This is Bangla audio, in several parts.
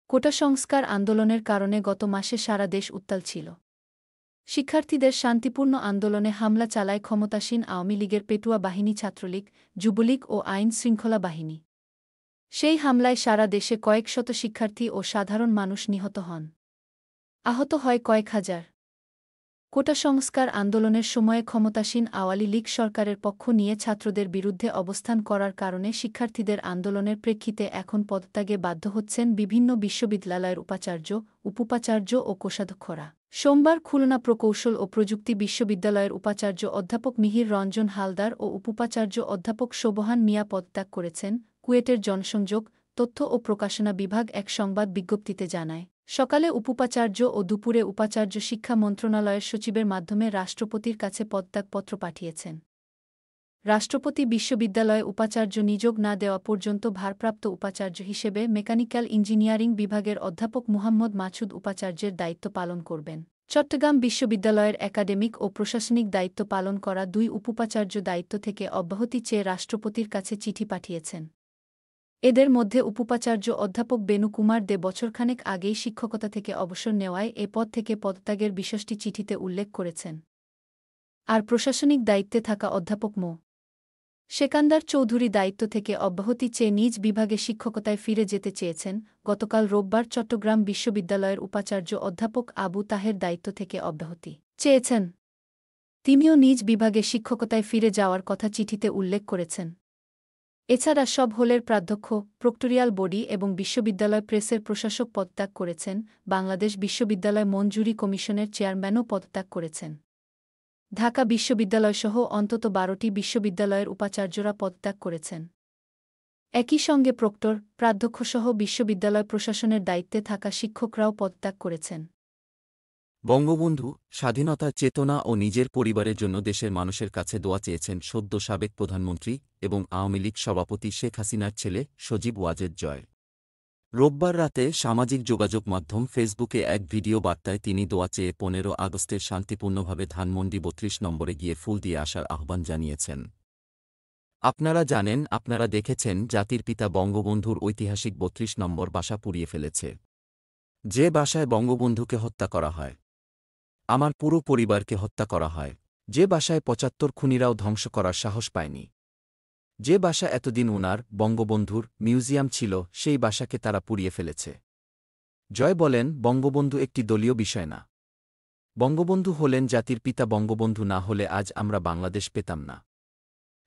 কোটা সংস্কার আন্দোলনের কারণে গত মাসে সারা দেশ উত্তাল ছিল। শিক্ষার্থীদের শান্তিপূর্ণ আন্দোলনে হামলা চালায় ক্ষমতাসীন আওয়ামী লীগের পেটুয়া বাহিনী, ছাত্রলীগ, যুবলীগ ও আইন শৃঙ্খলা বাহিনী। সেই হামলায় সারা দেশে কয়েক শত শিক্ষার্থী ও সাধারণ মানুষ নিহত হন। আহত হয় কয়েক হাজার। কোটা সংস্কার আন্দোলনের সময়ে ক্ষমতাসীন আওয়ামী লীগ সরকারের পক্ষ নিয়ে ছাত্রদের বিরুদ্ধে অবস্থান করার কারণে শিক্ষার্থীদের আন্দোলনের প্রেক্ষিতে এখন পদত্যাগে বাধ্য হচ্ছেন বিভিন্ন বিশ্ববিদ্যালয়ের উপাচার্য, উপাচার্য ও কোষাধ্যক্ষরা। সোমবার খুলনা প্রকৌশল ও প্রযুক্তি বিশ্ববিদ্যালয়ের উপাচার্য অধ্যাপক মিহির রঞ্জন হালদার ও উপাচার্য অধ্যাপক শোভহান মিয়া পদত্যাগ করেছেন। কুয়েটের জনসংযোগ, তথ্য ও প্রকাশনা বিভাগ এক সংবাদ বিজ্ঞপ্তিতে জানায়, সকালে উপাচার্য ও দুপুরে উপাচার্য শিক্ষা মন্ত্রণালয়ের সচিবের মাধ্যমে রাষ্ট্রপতির কাছে পদত্যাগপত্র পাঠিয়েছেন। রাষ্ট্রপতি বিশ্ববিদ্যালয়ে উপাচার্য নিযোগ না দেওয়া পর্যন্ত ভারপ্রাপ্ত উপাচার্য হিসেবে মেকানিক্যাল ইঞ্জিনিয়ারিং বিভাগের অধ্যাপক মুহাম্মদ মাছুদ উপাচার্যের দায়িত্ব পালন করবেন। চট্টগ্রাম বিশ্ববিদ্যালয়ের একাডেমিক ও প্রশাসনিক দায়িত্ব পালন করা দুই উপাচার্য দায়িত্ব থেকে অব্যাহতি চেয়ে রাষ্ট্রপতির কাছে চিঠি পাঠিয়েছেন। এদের মধ্যে উপাচার্য অধ্যাপক বেনু কুমার দে বছরখানেক আগেই শিক্ষকতা থেকে অবসর নেওয়ায় এ পদ থেকে পদত্যাগের বিষয়টি চিঠিতে উল্লেখ করেছেন। আর প্রশাসনিক দায়িত্বে থাকা অধ্যাপক মো. সেকান্দার চৌধুরী দায়িত্ব থেকে অব্যাহতি চেয়ে নিজ বিভাগে শিক্ষকতায় ফিরে যেতে চেয়েছেন। গতকাল রোববার চট্টগ্রাম বিশ্ববিদ্যালয়ের উপাচার্য অধ্যাপক আবু তাহের দায়িত্ব থেকে অব্যাহতি চেয়েছেন। তিনিও নিজ বিভাগে শিক্ষকতায় ফিরে যাওয়ার কথা চিঠিতে উল্লেখ করেছেন। এছাড়া সব হলের প্রাধ্যক্ষ, প্রক্টোরিয়াল বডি এবং বিশ্ববিদ্যালয় প্রেসের প্রশাসক পদত্যাগ করেছেন। বাংলাদেশ বিশ্ববিদ্যালয় মঞ্জুরি কমিশনের চেয়ারম্যানও পদত্যাগ করেছেন। ঢাকা বিশ্ববিদ্যালয়সহ অন্তত ১২টি বিশ্ববিদ্যালয়ের উপাচার্যরা পদত্যাগ করেছেন। একই সঙ্গে প্রক্টর, প্রাধ্যক্ষসহ বিশ্ববিদ্যালয় প্রশাসনের দায়িত্বে থাকা শিক্ষকরাও পদত্যাগ করেছেন। বঙ্গবন্ধু স্বাধীনতার চেতনা ও নিজের পরিবারের জন্য দেশের মানুষের কাছে দোয়া চেয়েছেন সদ্য সাবেক প্রধানমন্ত্রী এবং আওয়ামী লীগ সভাপতি শেখ হাসিনার ছেলে সজীব ওয়াজেদ জয়। রোববার রাতে সামাজিক যোগাযোগ মাধ্যম ফেসবুকে এক ভিডিও বার্তায় তিনি দোয়া চেয়ে ১৫ আগস্টের শান্তিপূর্ণভাবে ধানমন্ডি ৩২ নম্বরে গিয়ে ফুল দিয়ে আসার আহ্বান জানিয়েছেন। আপনারা জানেন, আপনারা দেখেছেন, জাতির পিতা বঙ্গবন্ধুর ঐতিহাসিক ৩২ নম্বর বাসা পুড়িয়ে ফেলেছে। যে বাসায় বঙ্গবন্ধুকে হত্যা করা হয়, আমার পুরো পরিবারকে হত্যা করা হয়, যে বাসায় ৭৫ খুনিরাও ধ্বংস করার সাহস পায়নি, যে বাসা এতদিন উনার বঙ্গবন্ধুর মিউজিয়াম ছিল, সেই বাসাকে তারা পুড়িয়ে ফেলেছে। জয় বলেন, বঙ্গবন্ধু একটি দলীয় বিষয় না। বঙ্গবন্ধু হলেন জাতির পিতা। বঙ্গবন্ধু না হলে আজ আমরা বাংলাদেশ পেতাম না,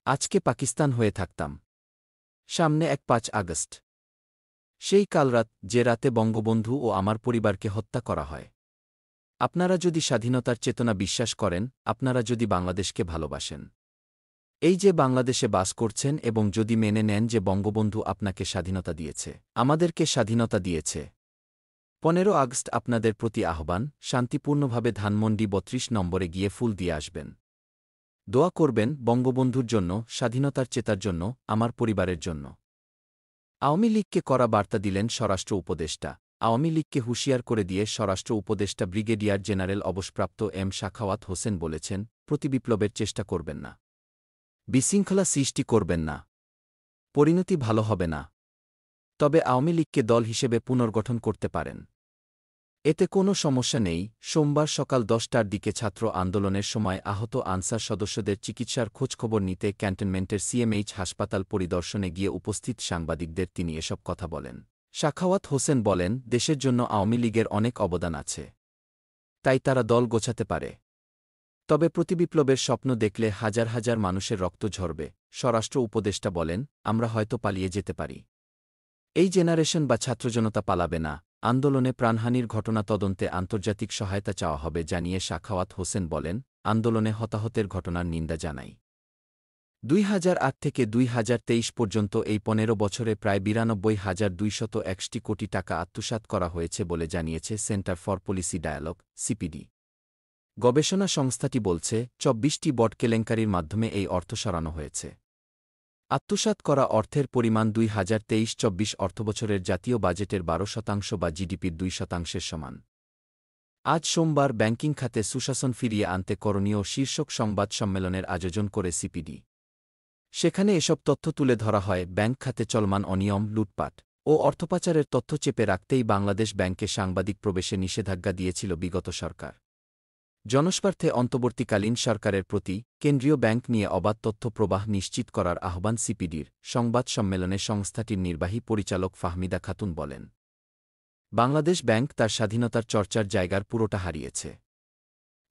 আজকে পাকিস্তান হয়ে থাকতাম। সামনে ৫ আগস্ট, সেই কালরাত, যে রাতে বঙ্গবন্ধু ও আমার পরিবারকে হত্যা করা হয়। আপনারা যদি স্বাধীনতার চেতনা বিশ্বাস করেন, আপনারা যদি বাংলাদেশকে ভালোবাসেন, এই যে বাংলাদেশে বাস করছেন, এবং যদি মেনে নেন যে বঙ্গবন্ধু আপনাকে স্বাধীনতা দিয়েছে, আমাদেরকে স্বাধীনতা দিয়েছে, ১৫ আগস্ট আপনাদের প্রতি আহ্বান, শান্তিপূর্ণভাবে ধানমন্ডি ৩২ নম্বরে গিয়ে ফুল দিয়ে আসবেন। দোয়া করবেন বঙ্গবন্ধুর জন্য, স্বাধীনতার চেতার জন্য, আমার পরিবারের জন্য। আওয়ামী লীগকে কড়া বার্তা দিলেন স্বরাষ্ট্র উপদেষ্টা। আওয়ামী লীগকে হুঁশিয়ার করে দিয়ে স্বরাষ্ট্র উপদেষ্টা ব্রিগেডিয়ার জেনারেল অবসরপ্রাপ্ত এম সাখাওয়াত হোসেন বলেছেন, প্রতিবিপ্লবের চেষ্টা করবেন না, বিশৃঙ্খলা সৃষ্টি করবেন না, পরিণতি ভালো হবে না। তবে আওয়ামী লীগকে দল হিসেবে পুনর্গঠন করতে পারেন, এতে কোনো সমস্যা নেই। সোমবার সকাল ১০টার দিকে ছাত্র আন্দোলনের সময় আহত আনসার সদস্যদের চিকিৎসার খোঁজখবর নিতে ক্যান্টনমেন্টের সিএমএইচ হাসপাতাল পরিদর্শনে গিয়ে উপস্থিত সাংবাদিকদের তিনি এসব কথা বলেন। সাখাওয়াত হোসেন বলেন, দেশের জন্য আওয়ামী লীগের অনেক অবদান আছে, তাই তারা দল গোছাতে পারে। তবে প্রতিবিপ্লবের স্বপ্ন দেখলে হাজার হাজার মানুষের রক্ত ঝরবে। স্বরাষ্ট্র উপদেষ্টা বলেন, আমরা হয়তো পালিয়ে যেতে পারি, এই জেনারেশন বা ছাত্রজনতা পালাবে না। আন্দোলনে প্রাণহানির ঘটনা তদন্তে আন্তর্জাতিক সহায়তা চাওয়া হবে জানিয়ে সাখাওয়াত হোসেন বলেন, আন্দোলনে হতাহতের ঘটনার নিন্দা জানাই। ২০০৮ থেকে ২০২৩ পর্যন্ত এই ১৫ বছরে প্রায় ৯২,২৬১ কোটি টাকা আত্মসাৎ করা হয়েছে বলে জানিয়েছে Centre for Policy Dialogue, CPD. গবেষণা সংস্থাটি বলছে, ২৪টি বট কেলেঙ্কারির মাধ্যমে এই অর্থ সরানো হয়েছে। আত্মসাৎ করা অর্থের পরিমাণ ২০২৩-২৪ অর্থবছরের জাতীয় বাজেটের ১২% বা জিডিপির ২% সমান। আজ সোমবার ব্যাংকিং খাতে সুশাসন ফিরিয়ে আনতে করণীয় শীর্ষক সংবাদ সম্মেলনের আয়োজন করে সিপিডি। সেখানে এসব তথ্য তুলে ধরা হয়। ব্যাংক খাতে চলমান অনিয়ম, লুটপাট ও ও অর্থপাচারের তথ্য চেপে রাখতেই বাংলাদেশ ব্যাংকে সাংবাদিক প্রবেশে নিষেধাজ্ঞা দিয়েছিল বিগত সরকার। জনস্বার্থে অন্তর্বর্তীকালীন সরকারের প্রতি কেন্দ্রীয় ব্যাংক নিয়ে অবাধ তথ্য প্রবাহ নিশ্চিত করার আহ্বান সিপিডির সংবাদ সম্মেলনে সংস্থাটির নির্বাহী পরিচালক ফাহমিদা খাতুন বলেন। বাংলাদেশ ব্যাংক তার স্বাধীনতার চর্চার জায়গার পুরোটা হারিয়েছে।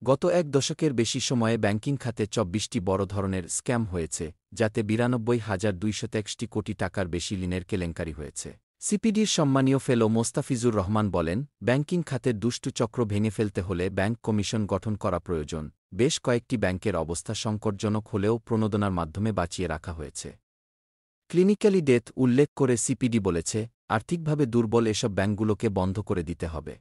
গত এক দশকের বেশি সময়ে ব্যাংকিং খাতে ২৪টি বড় ধরনের স্ক্যাম হয়েছে, যাতে ৯২,২২৩ কোটি টাকার বেশি ঋণের কেলেঙ্কারি হয়েছে। সিপিডির সম্মানীয় ফেলো মোস্তাফিজুর রহমান বলেন, ব্যাংকিং খাতের দুষ্টু চক্র ভেঙে ফেলতে হলে ব্যাংক কমিশন গঠন করা প্রয়োজন। বেশ কয়েকটি ব্যাংকের অবস্থা সংকটজনক হলেও প্রণোদনার মাধ্যমে বাঁচিয়ে রাখা হয়েছে। ক্লিনিক্যালি ডেথ উল্লেখ করে সিপিডি বলেছে, আর্থিকভাবে দুর্বল এসব ব্যাংকগুলোকে বন্ধ করে দিতে হবে।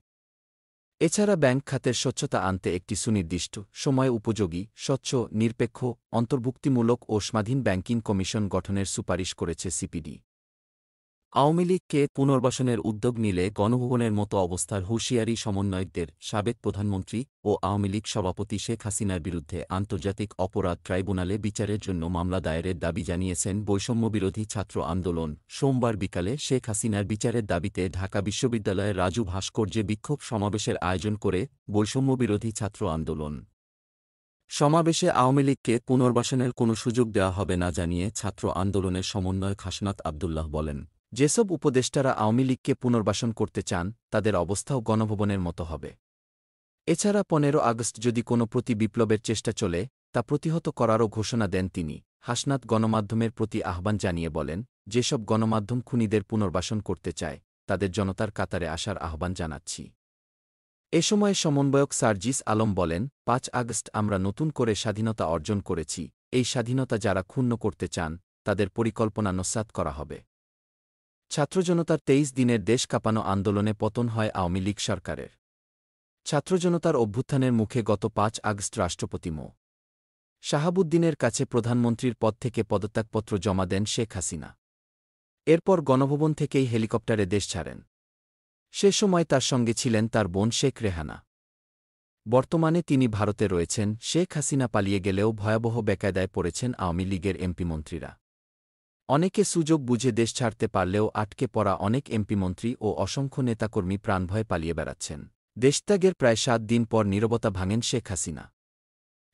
এছাড়া ব্যাংক খাতের স্বচ্ছতা আনতে একটি সুনির্দিষ্ট, সময় উপযোগী, স্বচ্ছ, নিরপেক্ষ, অন্তর্ভুক্তিমূলক ও স্বাধীন ব্যাংকিং কমিশন গঠনের সুপারিশ করেছে সিপিডি। আওয়ামী লীগকে পুনর্বাসনের উদ্যোগ নিলে গণভবনের মতো অবস্থার হুঁশিয়ারি সমন্বয়কদের। সাবেক প্রধানমন্ত্রী ও আওয়ামী লীগ সভাপতি শেখ হাসিনার বিরুদ্ধে আন্তর্জাতিক অপরাধ ট্রাইব্যুনালে বিচারের জন্য মামলা দায়েরের দাবি জানিয়েছেন বৈষম্যবিরোধী ছাত্র আন্দোলন। সোমবার বিকালে শেখ হাসিনার বিচারের দাবিতে ঢাকা বিশ্ববিদ্যালয়ের রাজু ভাস্কর্যে বিক্ষোভ সমাবেশের আয়োজন করে বৈষম্যবিরোধী ছাত্র আন্দোলন। সমাবেশে আওয়ামী লীগকে পুনর্বাসনের কোনো সুযোগ দেওয়া হবে না জানিয়ে ছাত্র আন্দোলনের সমন্বয়ক হাসনাত আবদুল্লাহ বলেন, যেসব উপদেষ্টারা আওয়ামী লীগকে পুনর্বাসন করতে চান, তাদের অবস্থাও গণভবনের মতো হবে। এছাড়া ১৫ আগস্ট যদি কোনো প্রতি-বিপ্লবের চেষ্টা চলে, তা প্রতিহত করারও ঘোষণা দেন তিনি। হাসনাত গণমাধ্যমের প্রতি আহ্বান জানিয়ে বলেন, যেসব গণমাধ্যম খুনিদের পুনর্বাসন করতে চায়, তাদের জনতার কাতারে আসার আহ্বান জানাচ্ছি। এ সময় সমন্বয়ক সার্জিস আলম বলেন, ৫ আগস্ট আমরা নতুন করে স্বাধীনতা অর্জন করেছি। এই স্বাধীনতা যারা ক্ষুণ্ণ করতে চান, তাদের পরিকল্পনা নস্যাৎ করা হবে। ছাত্রজনতার ২৩ দিনের দেশ কাঁপানো আন্দোলনে পতন হয় আওয়ামী লীগ সরকারের। ছাত্রজনতার অভ্যুত্থানের মুখে গত ৫ আগস্ট রাষ্ট্রপতি মো. শাহাবুদ্দিনের কাছে প্রধানমন্ত্রীর পদ থেকে পদত্যাগপত্র জমা দেন শেখ হাসিনা। এরপর গণভবন থেকেই হেলিকপ্টারে দেশ ছাড়েন। সে সময় তার সঙ্গে ছিলেন তার বোন শেখ রেহানা। বর্তমানে তিনি ভারতে রয়েছেন। শেখ হাসিনা পালিয়ে গেলেও ভয়াবহ বেকায়দায় পড়েছেন আওয়ামী লীগের এমপি মন্ত্রীরা। অনেকে সুযোগ বুঝে দেশ ছাড়তে পারলেও আটকে পড়া অনেক এমপি মন্ত্রী ও অসংখ্য নেতাকর্মী প্রাণভয়ে পালিয়ে বেড়াচ্ছেন। দেশত্যাগের প্রায় ৭ দিন পর নীরবতা ভাঙেন শেখ হাসিনা।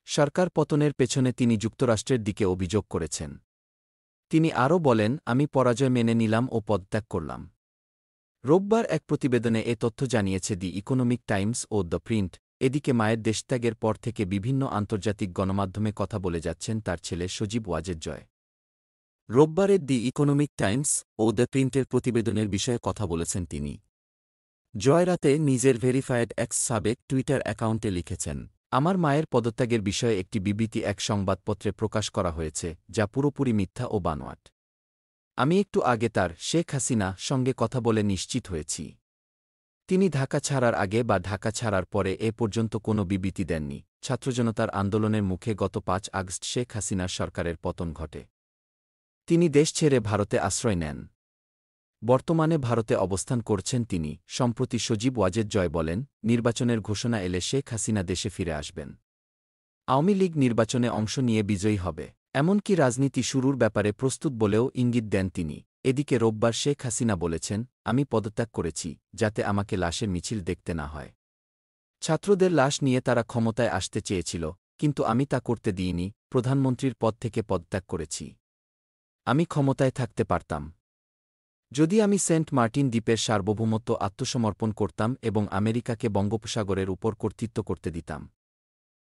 সরকার পতনের পেছনে তিনি যুক্তরাষ্ট্রের দিকে অভিযোগ করেছেন। তিনি আরও বলেন, আমি পরাজয় মেনে নিলাম ও পদত্যাগ করলাম। রোববার এক প্রতিবেদনে এ তথ্য জানিয়েছে দি ইকোনমিক টাইমস ও দ্য প্রিন্ট। এদিকে মায়ের দেশত্যাগের পর থেকে বিভিন্ন আন্তর্জাতিক গণমাধ্যমে কথা বলে যাচ্ছেন তার ছেলে সজীব ওয়াজেদ জয়। রোববারের দি ইকোনমিক টাইমস ও দ্য প্রিন্টের প্রতিবেদনের বিষয়ে কথা বলেছেন তিনি। জয় রাতে নিজের ভেরিফায়েড এক্স সাবেক টুইটার অ্যাকাউন্টে লিখেছেন, আমার মায়ের পদত্যাগের বিষয়ে একটি বিবৃতি এক সংবাদপত্রে প্রকাশ করা হয়েছে, যা পুরোপুরি মিথ্যা ও বানোয়াট। আমি একটু আগে তার শেখ হাসিনা সঙ্গে কথা বলে নিশ্চিত হয়েছি। তিনি ঢাকা ছাড়ার আগে বা ঢাকা ছাড়ার পরে এ পর্যন্ত কোনো বিবৃতি দেননি। ছাত্রজনতার আন্দোলনের মুখে গত ৫ আগস্ট শেখ হাসিনার সরকারের পতন ঘটে। তিনি দেশ ছেড়ে ভারতে আশ্রয় নেন। বর্তমানে ভারতে অবস্থান করছেন তিনি। সম্প্রতি সজীব ওয়াজেদ জয় বলেন, নির্বাচনের ঘোষণা এলে শেখ হাসিনা দেশে ফিরে আসবেন। আওয়ামী লীগ নির্বাচনে অংশ নিয়ে বিজয়ী হবে, এমনকি রাজনীতি শুরুর ব্যাপারে প্রস্তুত বলেও ইঙ্গিত দেন তিনি। এদিকে রোববার শেখ হাসিনা বলেছেন, আমি পদত্যাগ করেছি, যাতে আমাকে লাশের মিছিল দেখতে না হয়। ছাত্রদের লাশ নিয়ে তারা ক্ষমতায় আসতে চেয়েছিল, কিন্তু আমি তা করতে দিইনি। প্রধানমন্ত্রীর পদ থেকে পদত্যাগ করেছি। আমি ক্ষমতায় থাকতে পারতাম যদি আমি সেন্ট মার্টিন দ্বীপের সার্বভৌমত্ব আত্মসমর্পণ করতাম এবং আমেরিকাকে বঙ্গোপসাগরের উপর কর্তৃত্ব করতে দিতাম।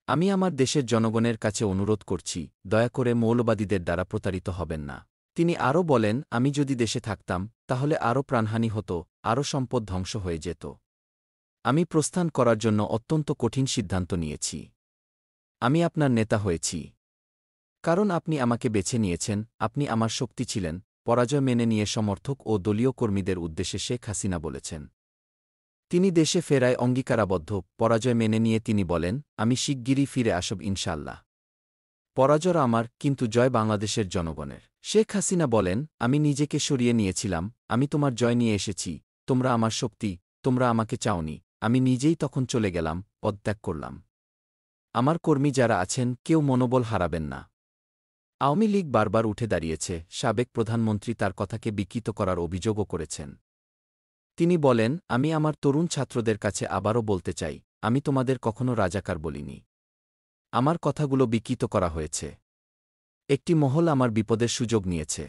আমি আমার দেশের জনগণের কাছে অনুরোধ করছি, দয়া করে মৌলবাদীদের দ্বারা প্রতারিত হবেন না। তিনি আরও বলেন, আমি যদি দেশে থাকতাম, তাহলে আরও প্রাণহানি হতো, আরও সম্পদ ধ্বংস হয়ে যেত। আমি প্রস্থান করার জন্য অত্যন্ত কঠিন সিদ্ধান্ত নিয়েছি। আমি আপনার নেতা হয়েছি কারণ আপনি আমাকে বেছে নিয়েছেন, আপনি আমার শক্তি ছিলেন। পরাজয় মেনে নিয়ে সমর্থক ও দলীয় কর্মীদের উদ্দেশ্যে শেখ হাসিনা বলেছেন, তিনি দেশে ফেরায় অঙ্গীকারাবদ্ধ। পরাজয় মেনে নিয়ে তিনি বলেন, আমি শিগগিরই ফিরে আসব ইনশাআল্লাহ। পরাজয় আমার, কিন্তু জয় বাংলাদেশের জনগণের। শেখ হাসিনা বলেন, আমি নিজেকে সরিয়ে নিয়েছিলাম, আমি তোমার জয় নিয়ে এসেছি, তোমরা আমার শক্তি, তোমরা আমাকে চাওনি। আমি নিজেই তখন চলে গেলাম, পদত্যাগ করলাম। আমার কর্মী যারা আছেন, কেউ মনোবল হারাবেন না। আওয়ামী লীগ বারবার উঠে দাঁড়িয়েছে। সাবেক প্রধানমন্ত্রী তার কথাকে বিকৃত করার অভিযোগও করেছেন। তিনি বলেন, আমি আমার তরুণ ছাত্রদের কাছে আবারও বলতে চাই, আমি তোমাদের কখনো রাজাকার বলিনি। আমার কথাগুলো বিকৃত করা হয়েছে। একটি মহল আমার বিপদের সুযোগ নিয়েছে।